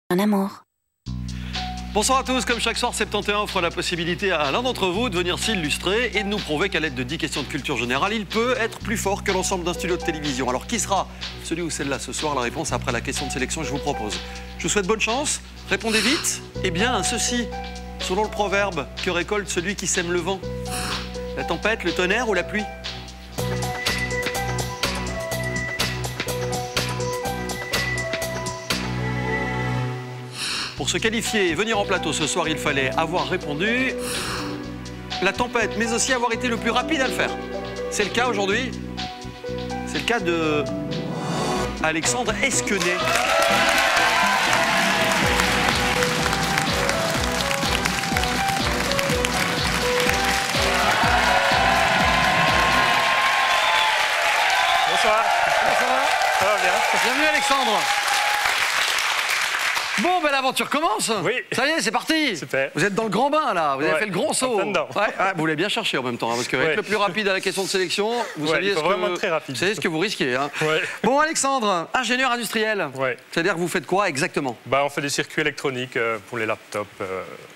Un amour. Bonsoir à tous, comme chaque soir, 71 offre la possibilité à l'un d'entre vous de venir s'illustrer et de nous prouver qu'à l'aide de 10 questions de culture générale, il peut être plus fort que l'ensemble d'un studio de télévision. Alors qui sera celui ou celle-là ce soir? La réponse après la question de sélection que je vous propose. Je vous souhaite bonne chance, répondez vite. Eh bien, un ceci, selon le proverbe, que récolte celui qui sème le vent? La tempête, le tonnerre ou la pluie? Pour se qualifier et venir en plateau ce soir, il fallait avoir répondu la tempête, mais aussi avoir été le plus rapide à le faire. C'est le cas aujourd'hui. C'est le cas de Alexandre Esquenet. Bonsoir. Comment ça va? Ça va bien. Bienvenue Alexandre. Bon, ben l'aventure commence. Oui. Ça y est, c'est parti. Super. Vous êtes dans le grand bain, là. Vous avez fait le grand saut. En plein dedans. Ouais, vous l'avez bien cherché en même temps, hein, parce qu'avec le plus rapide à la question de sélection, vous saviez vous savez ce que vous risquez. Hein. Ouais. Bon, Alexandre, ingénieur industriel. Ouais. C'est-à-dire que vous faites quoi exactement? Bah, on fait des circuits électroniques pour les laptops.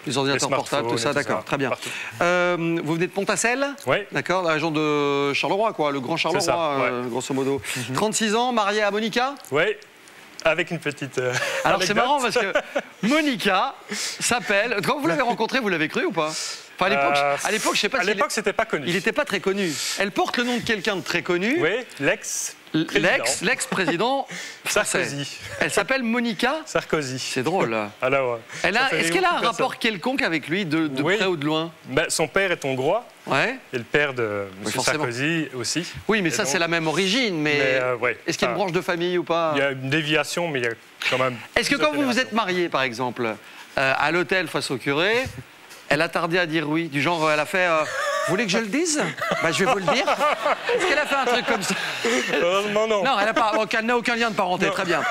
Les ordinateurs portables, tout ça, d'accord, très bien. Vous venez de Pontassel? Oui. D'accord, la région de Charleroi, quoi, le grand Charleroi, ça, grosso modo. 36 ans, marié à Monica? Oui. Avec une petite. Alors c'est marrant parce que Monica s'appelle. Quand vous l'avez rencontrée, vous l'avez cru ou pas? Enfin, à l'époque, je sais pas. À l'époque, c'était pas connu. Il n'était pas très connu. Elle porte le nom de quelqu'un de très connu. Oui, l'ex-président Sarkozy. Elle s'appelle Monica Sarkozy. C'est drôle. Alors, est-ce qu'elle a un rapport quelconque avec lui, de près ou de loin? Ben, son père est hongrois. Ouais. Et le père de M. Sarkozy aussi. Oui, mais ça, c'est la même origine. Mais ouais. Est-ce qu'il y a une branche de famille ou pas? Il y a une déviation, mais il y a quand même. Est-ce que quand vous vous êtes mariés, par exemple, à l'hôtel face au curé, elle a tardé à dire oui? Du genre, elle a fait vous voulez que je le dise? Bah, je vais vous le dire. Est-ce qu'elle a fait un truc comme ça? Heureusement, non. Non, elle n'a aucun lien de parenté, très bien.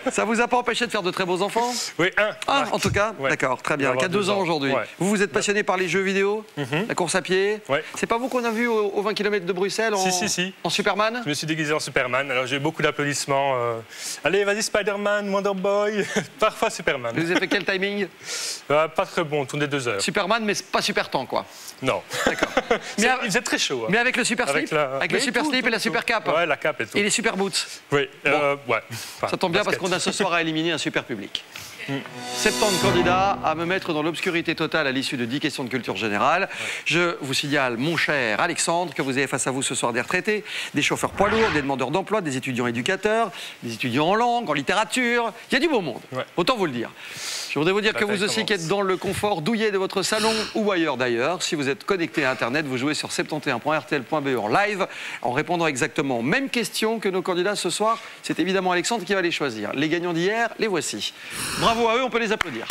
Ça vous a pas empêché de faire de très beaux enfants? Oui, un. En tout cas, ouais. D'accord, très bien. Qui a 2 ans aujourd'hui. Ouais. Vous êtes passionné par les jeux vidéo, la course à pied. Ouais. C'est pas vous qu'on a vu aux 20 km de Bruxelles en Superman? Je me suis déguisé en Superman. Alors j'ai eu beaucoup d'applaudissements. Allez, vas-y, Spider-Man, Wonder Boy. Parfois Superman. Vous avez fait quel timing? Pas très bon, on tournait 2 heures. Superman, mais pas super temps, quoi. Non. D'accord. Il faisait très chaud. Hein. Mais avec le super slip, avec le super slip et la super cape. Ouais, la cape et tout. Et les super boots. Oui. Bon. Ouais. Enfin, ça tombe bien parce qu'on a ce soir à éliminer un super public. 70 candidats à me mettre dans l'obscurité totale à l'issue de 10 questions de culture générale. Ouais. Je vous signale, mon cher Alexandre, que vous avez face à vous ce soir des retraités, des chauffeurs poids lourds, des demandeurs d'emploi, des étudiants éducateurs, des étudiants en langue, en littérature. Il y a du beau monde, autant vous le dire. Je voudrais vous dire que vous aussi qui êtes dans le confort douillet de votre salon ou ailleurs d'ailleurs, si vous êtes connecté à Internet, vous jouez sur 71.rtl.be en live en répondant exactement aux mêmes questions que nos candidats ce soir. C'est évidemment Alexandre qui va les choisir. Les gagnants d'hier, les voici. Bravo à eux, on peut les applaudir.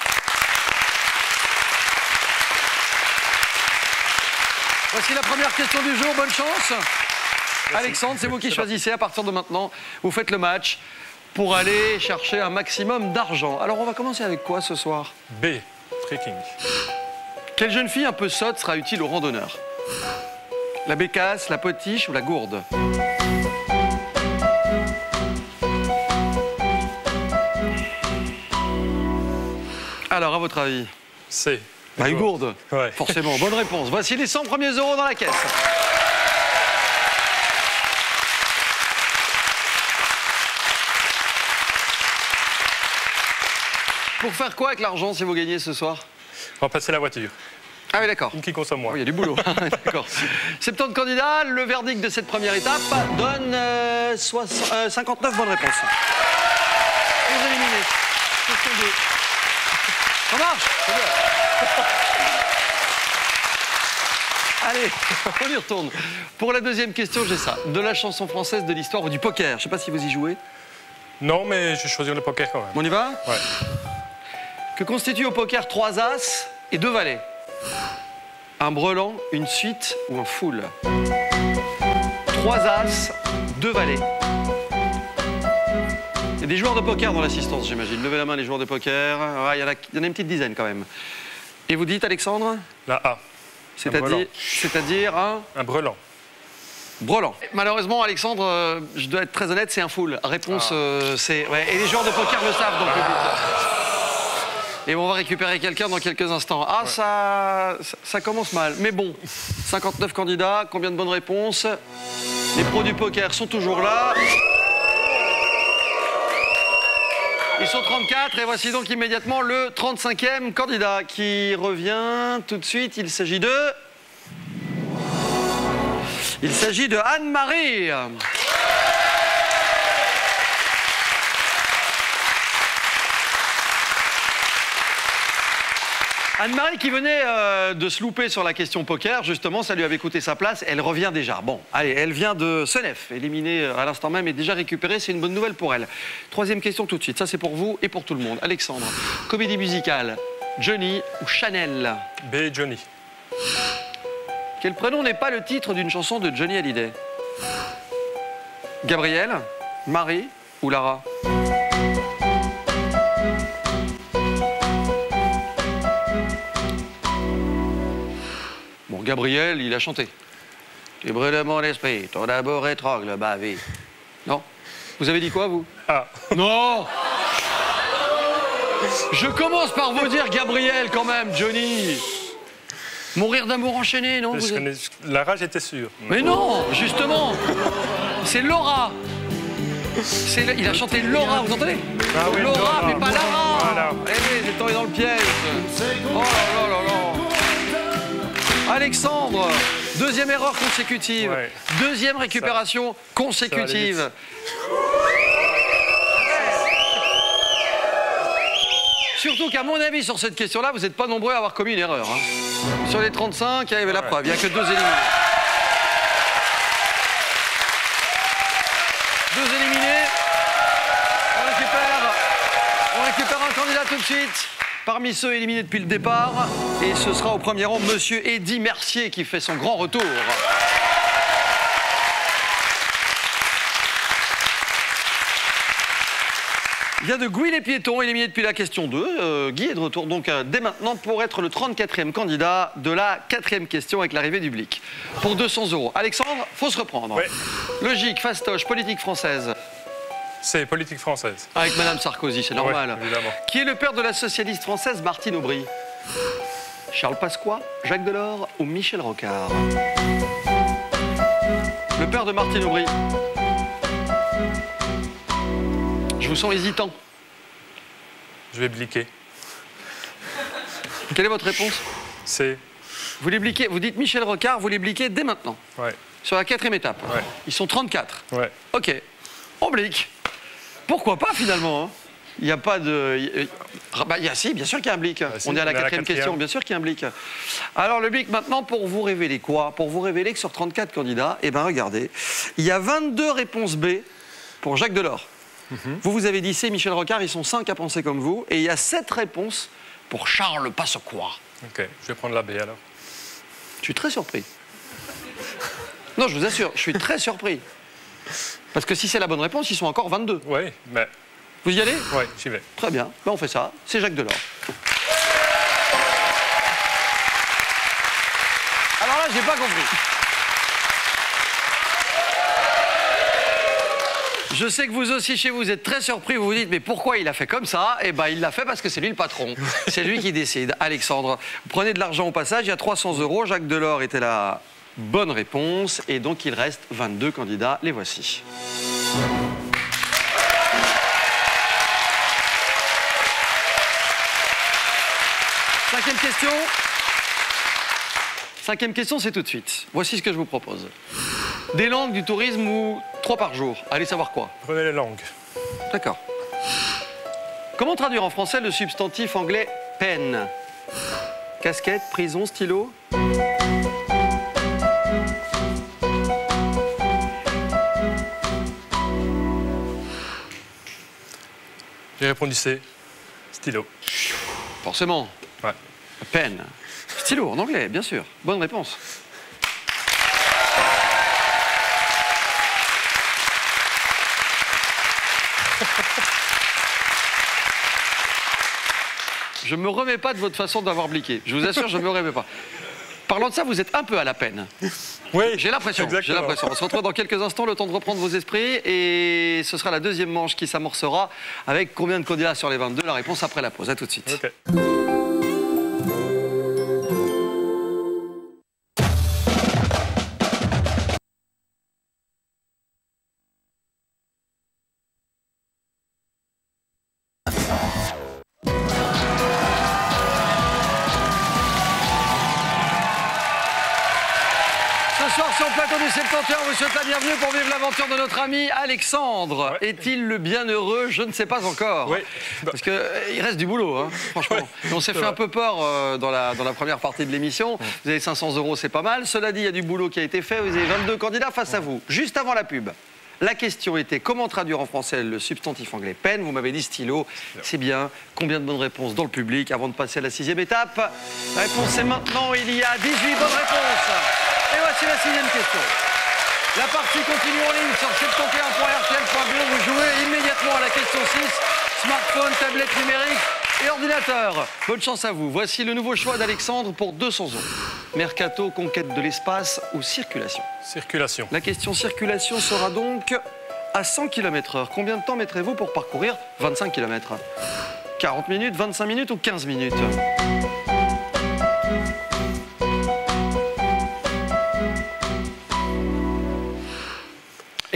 Voici la première question du jour, bonne chance. Merci. Alexandre, c'est vous qui choisissez à partir de maintenant. Vous faites le match pour aller chercher un maximum d'argent. Alors on va commencer avec quoi ce soir? B, trekking. Quelle jeune fille un peu sotte sera utile aux randonneurs? La bécasse, la potiche ou la gourde? Alors, à votre avis? C. Bah, une gourde. Ouais. Forcément, bonne réponse. Voici les 100 premiers euros dans la caisse. Pour faire quoi avec l'argent si vous gagnez ce soir? Remplacer la voiture. Ah oui, d'accord. Une qui consomme moins. Il y a du boulot. D'accord. 70 candidats, le verdict de cette première étape donne 59 bonnes réponses. Vous éliminez. Question 2. Ça marche? Allez, on y retourne. Pour la deuxième question, j'ai ça. De la chanson française, de l'histoire ou du poker. Je ne sais pas si vous y jouez. Non, mais je vais choisir le poker quand même. On y va? Ouais. Que constitue au poker 3 as et 2 valets? Un brelan, une suite ou un full? 3 as, 2 valets. Il y a des joueurs de poker dans l'assistance, j'imagine. Levez la main, les joueurs de poker. Il y en a une petite dizaine quand même. Et vous dites, Alexandre? La A. C'est-à-dire un brelan. Brelan. Malheureusement, Alexandre, je dois être très honnête, c'est un full. Réponse, c'est... Ouais, et les joueurs de poker le savent, donc le but. Et on va récupérer quelqu'un dans quelques instants. Ah, ça commence mal. Mais bon, 59 candidats, combien de bonnes réponses? Les pros du poker sont toujours là. Ils sont 34 et voici donc immédiatement le 35e candidat qui revient tout de suite. Il s'agit de Anne-Marie. Anne-Marie qui venait de se louper sur la question poker, justement, ça lui avait coûté sa place, elle revient déjà. Bon, allez, elle vient de Senef, éliminée à l'instant même et déjà récupérée, c'est une bonne nouvelle pour elle. Troisième question tout de suite, ça c'est pour vous et pour tout le monde. Alexandre, comédie musicale, Johnny ou Chanel? B, Johnny. Quel prénom n'est pas le titre d'une chanson de Johnny Hallyday? Gabrielle, Marie ou Lara? Bon, Gabriel, il a chanté. Tu brûles mon esprit, ton amour étrangle ma vie. Non? Vous avez dit quoi, vous? Ah. Non! Je commence par vous dire Gabriel, quand même, Johnny. Mourir d'amour enchaîné, non? Lara, j'étais sûr. Mais non, justement. C'est Laura. Il a chanté Laura, vous entendez? Ah oui, Laura, mais pas Lara. Voilà. Eh oui, j'ai tombé dans le piège. Oh là là là là. Alexandre, deuxième erreur consécutive. Ouais. Deuxième récupération consécutive. Surtout qu'à mon avis, sur cette question-là, vous n'êtes pas nombreux à avoir commis une erreur. Hein. Sur les 35, il y avait la preuve. Il n'y a que 2 éliminés. 2 éliminés. On récupère un candidat tout de suite. Parmi ceux éliminés depuis le départ. Et ce sera au premier rang Monsieur Eddy Mercier qui fait son grand retour. Il vient de Gouy-les-Piétons, éliminé depuis la question 2. Guy est de retour donc dès maintenant pour être le 34e candidat de la 4e question avec l'arrivée du Blic. Pour 200 €. Alexandre, faut se reprendre. Ouais. Logique, fastoche, politique française. C'est politique française. Avec Madame Sarkozy, c'est normal. Ouais, évidemment. Qui est le père de la socialiste française Martine Aubry? Charles Pasqua, Jacques Delors ou Michel Rocard? Le père de Martine Aubry. Je vous sens hésitant. Je vais bliquer. Quelle est votre réponse? C'est... Vous les bliquez, vous dites Michel Rocard, vous les bliquez dès maintenant. Ouais. Sur la 4e étape. Ouais. Ils sont 34. Ouais. Ok. On blique. Pourquoi pas finalement hein? Il n'y a pas de... si, bien sûr qu'il y a un blic. Si, on est à la 4e question, bien sûr qu'il y a un blic. Alors le blic maintenant, pour vous révéler quoi? Pour vous révéler que sur 34 candidats, eh ben regardez, il y a 22 réponses B pour Jacques Delors. Vous avez dit C, Michel Rocard, ils sont 5 à penser comme vous. Et il y a 7 réponses pour Charles Pasqua. Ok, je vais prendre la B alors. Je suis très surpris. Non, je vous assure, je suis très surpris. Parce que si c'est la bonne réponse, ils sont encore 22. Oui, mais... Vous y allez? Oui, j'y vais. Très bien, ben, on fait ça. C'est Jacques Delors. Alors là, j'ai pas compris. Je sais que vous aussi, chez vous, vous êtes très surpris. Vous vous dites, mais pourquoi il a fait comme ça? Eh bien, il l'a fait parce que c'est lui le patron. C'est lui qui décide. Alexandre, prenez de l'argent au passage. Il y a 300 €. Jacques Delors était la bonne réponse. Et donc, il reste 22 candidats. Les voici. Cinquième question. Cinquième question, c'est tout de suite. Voici ce que je vous propose. Des langues, du tourisme ou 3 par jour? Allez savoir quoi? Prenez les langues. D'accord. Comment traduire en français le substantif anglais pen? Casquette, prison, stylo? J'ai répondu C. Stylo. Forcément. Ouais. Pen. Stylo, en anglais, bien sûr. Bonne réponse. Je me remets pas de votre façon d'avoir bliqué. Je vous assure, je me remets pas. Parlant de ça, vous êtes un peu à la peine. Oui, J'ai l'impression. On se retrouve dans quelques instants, le temps de reprendre vos esprits. Et ce sera la deuxième manche qui s'amorcera avec combien de candidats sur les 22? La réponse après la pause. À tout de suite. Okay. Ce soir sur le plateau du 71, on vous souhaite la bienvenue pour vivre l'aventure de notre ami Alexandre. Ouais. Est-il le bienheureux? Je ne sais pas encore. Oui. Parce qu'il reste du boulot, hein, franchement. Ouais, on s'est fait un peu peur dans la première partie de l'émission. Vous avez 500 €, c'est pas mal. Cela dit, il y a du boulot qui a été fait. Vous avez 22 candidats face à vous. Juste avant la pub, la question était comment traduire en français le substantif anglais peine. Vous m'avez dit stylo, c'est bien. Combien de bonnes réponses dans le public avant de passer à la 6e étape? La réponse est maintenant, il y a 18 bonnes réponses. Et voici la 6e question. La partie continue en ligne sur 71.rtl.be. Vous jouez immédiatement à la question 6. Smartphone, tablette numérique et ordinateur. Bonne chance à vous. Voici le nouveau choix d'Alexandre pour 200 €. Mercato, conquête de l'espace ou circulation? Circulation. La question circulation sera donc à 100 km/h. Combien de temps mettrez-vous pour parcourir 25 km? 40 minutes, 25 minutes ou 15 minutes?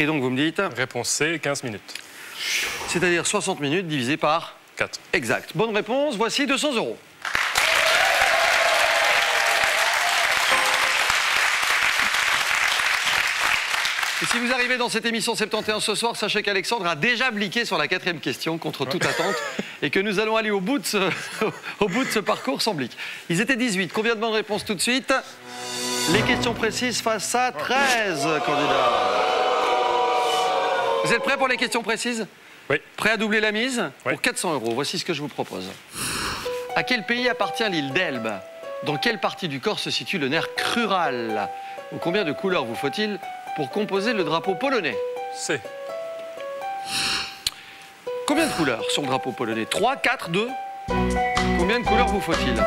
Et donc vous me dites? Réponse C, 15 minutes. C'est-à-dire 60 minutes divisé par 4. Exact. Bonne réponse, voici 200 €. Et si vous arrivez dans cette émission 71 ce soir, sachez qu'Alexandre a déjà bliqué sur la 4e question contre toute attente et que nous allons aller au bout de ce parcours sans blic. Ils étaient 18. Combien de bonnes réponses tout de suite? Les questions précises face à 13 candidats. Vous êtes prêts pour les questions précises? Oui. Prêt à doubler la mise? Oui. Pour 400 €. Voici ce que je vous propose. À quel pays appartient l'île d'Elbe? Dans quelle partie du corps se situe le nerf crural? Ou combien de couleurs vous faut-il pour composer le drapeau polonais? C. Combien de couleurs sur le drapeau polonais? 3, 4, 2? Combien de couleurs vous faut-il?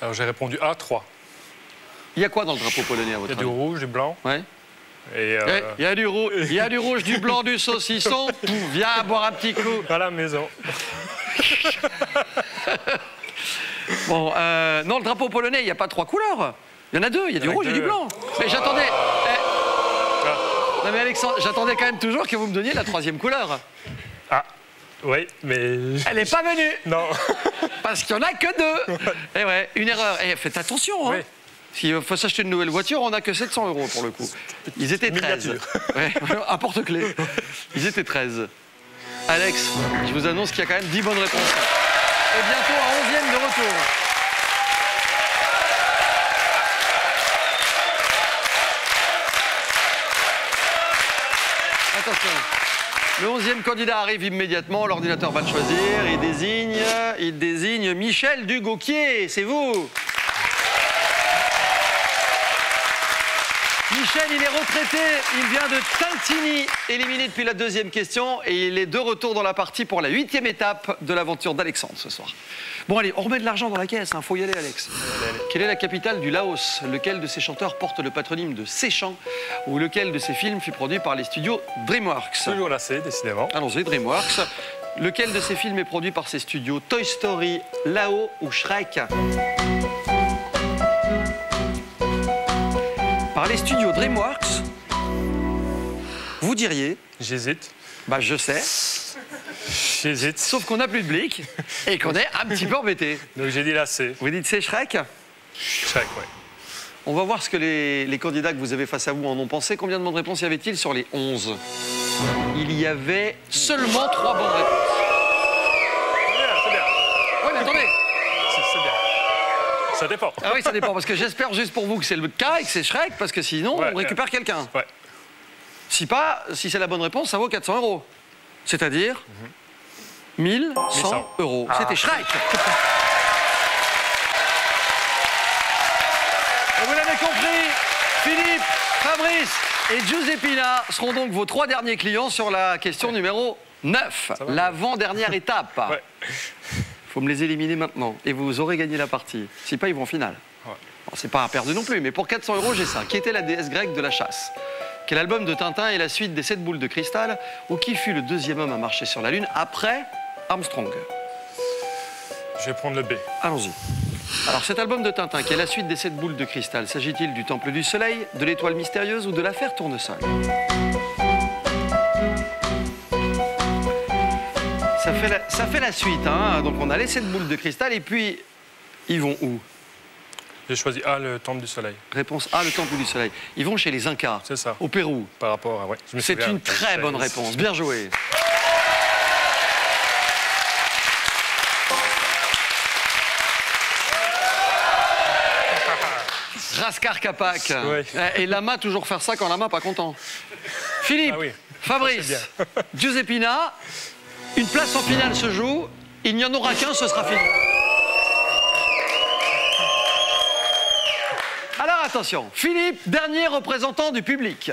Alors j'ai répondu A, 3. Il y a quoi dans le drapeau polonais à votre Il y a avis? du rouge, du blanc. Ouais. Et Il y a du rouge, du blanc, du saucisson. Viens boire un petit coup. à la maison. Bon, non, le drapeau polonais, il n'y a pas 3 couleurs. Il y en a 2, il y a du rouge et du blanc. Mais j'attendais... Non mais Alexandre, j'attendais quand même toujours que vous me donniez la 3e couleur. Ah, oui, mais... Elle n'est pas venue. Non. Parce qu'il n'y en a que 2. Et ouais, une erreur. Et faites attention, hein. Oui. S'il faut s'acheter une nouvelle voiture, on n'a que 700 € pour le coup. Ils étaient 13. Miniature. Ouais, un porte-clés. Ils étaient 13. Alex, je vous annonce qu'il y a quand même 10 bonnes réponses. Et bientôt un 11e de retour. Attention. Le 11e candidat arrive immédiatement. L'ordinateur va le choisir. Il désigne Michel Dugauquier. C'est vous. Michel, il est retraité, il vient de Tintigny, éliminé depuis la 2e question et il est de retour dans la partie pour la 8e étape de l'aventure d'Alexandre ce soir. Bon allez, on remet de l'argent dans la caisse, faut y aller Alex. Allez. Quelle est la capitale du Laos? Lequel de ses chanteurs porte le patronyme de Séchant? Ou lequel de ses films fut produit par les studios DreamWorks? Toujours la C, décidément. Allons-y, DreamWorks. Lequel de ses films est produit par ces studios? Toy Story, Lao ou Shrek? Par les studios DreamWorks, vous diriez? J'hésite. Bah je sais, J'hésite. sauf qu'on n'a plus de blic et qu'on est un petit peu embêté. Donc j'ai dit la C. Vous dites c'est Shrek? Shrek, ouais. On va voir ce que les candidats que vous avez face à vous en ont pensé. Combien de bonnes réponses y avait-il sur les 11? Il y avait seulement 3 bonnes réponses. C'est bien, c'est bien. Oui, mais attendez. C'est bien. Ça dépend. Ah oui, ça dépend, parce que j'espère juste pour vous que c'est le cas et que c'est Shrek, parce que sinon, Ouais, on récupère quelqu'un. Ouais. Si pas, si c'est la bonne réponse, ça vaut 400 €. C'est-à-dire 1100 €. C'était Shrek. Et vous l'avez compris, Philippe, Fabrice et Giuseppina seront donc vos 3 derniers clients sur la question numéro 9. L'avant-dernière étape. Ouais. Faut me les éliminer maintenant. Et vous aurez gagné la partie. Si pas, ils vont en finale. Ouais. C'est pas à perdre non plus, mais pour 400 €, j'ai ça. Qui était la déesse grecque de la chasse? Quel album de Tintin est la suite des 7 boules de cristal? Ou qui fut le deuxième homme à marcher sur la Lune après Armstrong? Je vais prendre le B. Allons-y. Alors, cet album de Tintin, qui est la suite des 7 boules de cristal, s'agit-il du Temple du Soleil, de l'Étoile mystérieuse ou de l'affaire Tournesol? Ça fait la suite, hein. Donc on a les 7 boules de cristal et puis ils vont où? J'ai choisi A, le Temple du Soleil. Réponse A, le Temple du Soleil. Ils vont chez les Incas, C'est ça. au Pérou. Par rapport à... Ouais, C'est une très bonne réponse, bien joué. Raskar Kapak. Oui. Et Lama, toujours faire ça quand Lama pas content. Philippe, Ah oui. Fabrice, Giuseppina, une place en finale se joue. Il n'y en aura qu'un, ce sera fini. Alors attention, Philippe, dernier représentant du public.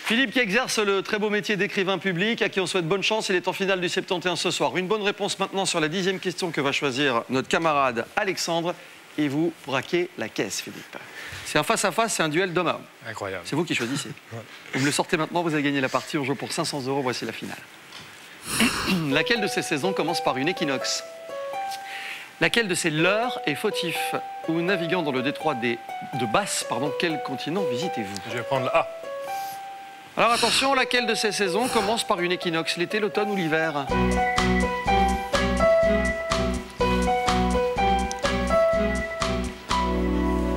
Philippe qui exerce le très beau métier d'écrivain public, à qui on souhaite bonne chance. Il est en finale du 71 ce soir. Une bonne réponse maintenant sur la 10e question que va choisir notre camarade Alexandre. Et vous braquez la caisse, Philippe. C'est un face-à-face, c'est un duel d'homme à homme. Incroyable. C'est vous qui choisissez. Vous me le sortez maintenant, vous avez gagné la partie. On joue pour 500 €, voici la finale. Laquelle de ces saisons commence par une équinoxe? Laquelle de ces leurres est fautif? Ou naviguant dans le détroit de Basse, quel continent visitez-vous? Je vais prendre le A. Alors attention, laquelle de ces saisons commence par une équinoxe? L'été, l'automne ou l'hiver?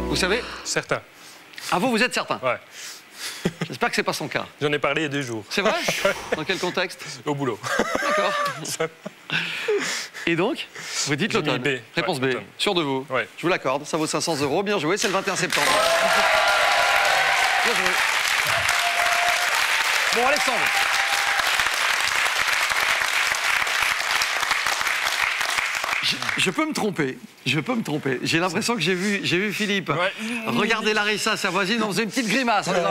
Vous savez? Certain. Ah, vous êtes certain? Ouais. J'espère que c'est pas son cas. J'en ai parlé il y a 2 jours. C'est vrai? Dans quel contexte? Au boulot. D'accord. Et donc, vous dites J'ai mis l'automne. B. Réponse Ouais, B. l'automne. Sûr de vous? Ouais. Je vous l'accorde, ça vaut 500 €. Bien joué, c'est le 21 septembre. Bien joué. Bon, Alexandre. Je peux me tromper. J'ai l'impression que j'ai vu Philippe regarder Larissa, sa voisine, on faisait une petite grimace. En disant,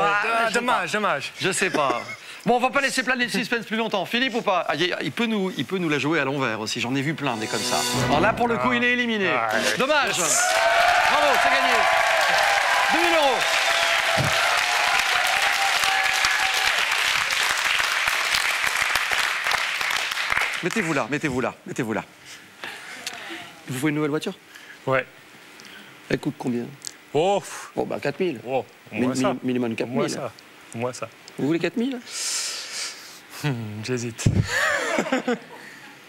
Dommage. je sais pas. Bon, on va pas laisser planer le suspense plus longtemps. Philippe ou pas? Il peut nous la jouer à l'envers aussi. J'en ai vu plein des comme ça. Alors là, pour le coup, il est éliminé. Dommage. Bravo, c'est gagné. 2000 €. Mettez-vous là. Vous voulez une nouvelle voiture? Ouais. Elle coûte combien? Oh, Bon, bah 4000. oh, au moins ça. Minimum Au moins 4000. ça. Au moins ça. Vous voulez 4000? J'hésite.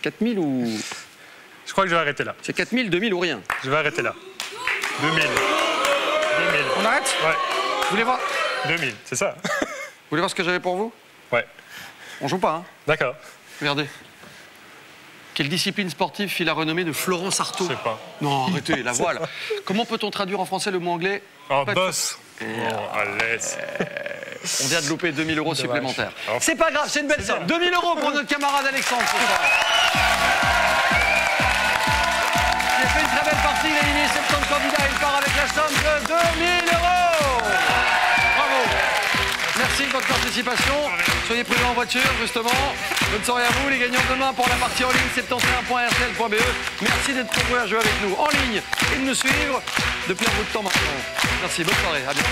4000 ou... Je crois que je vais arrêter là. C'est 4000, 2000 ou rien? Je vais arrêter là. 2000. On arrête? Ouais. Vous voulez voir? 2000, c'est ça? Vous voulez voir ce que j'avais pour vous? Ouais. On joue pas, hein? D'accord. Regardez. Quelle discipline sportive fit la renommée de Florence Artaud? Je sais pas. Non, arrêtez, la voile. Comment peut-on traduire en français le mot anglais? En Pas de- boss. Oh, allez. On vient de louper 2000 € supplémentaires. Alors- C'est pas grave, c'est une belle somme. 2000 € pour notre camarade Alexandre ce soir. Il a fait une très belle partie, il a éliminé 70 candidats, il part avec la somme de 2000 €. Bravo. Merci de votre participation. Soyez prudents en voiture, justement. Bonne soirée à vous, les gagnants demain pour la partie en ligne 71.rtl.be. Merci d'être nombreux à jouer avec nous en ligne et de nous suivre depuis un bout de temps maintenant. Merci, bonne soirée, à bientôt.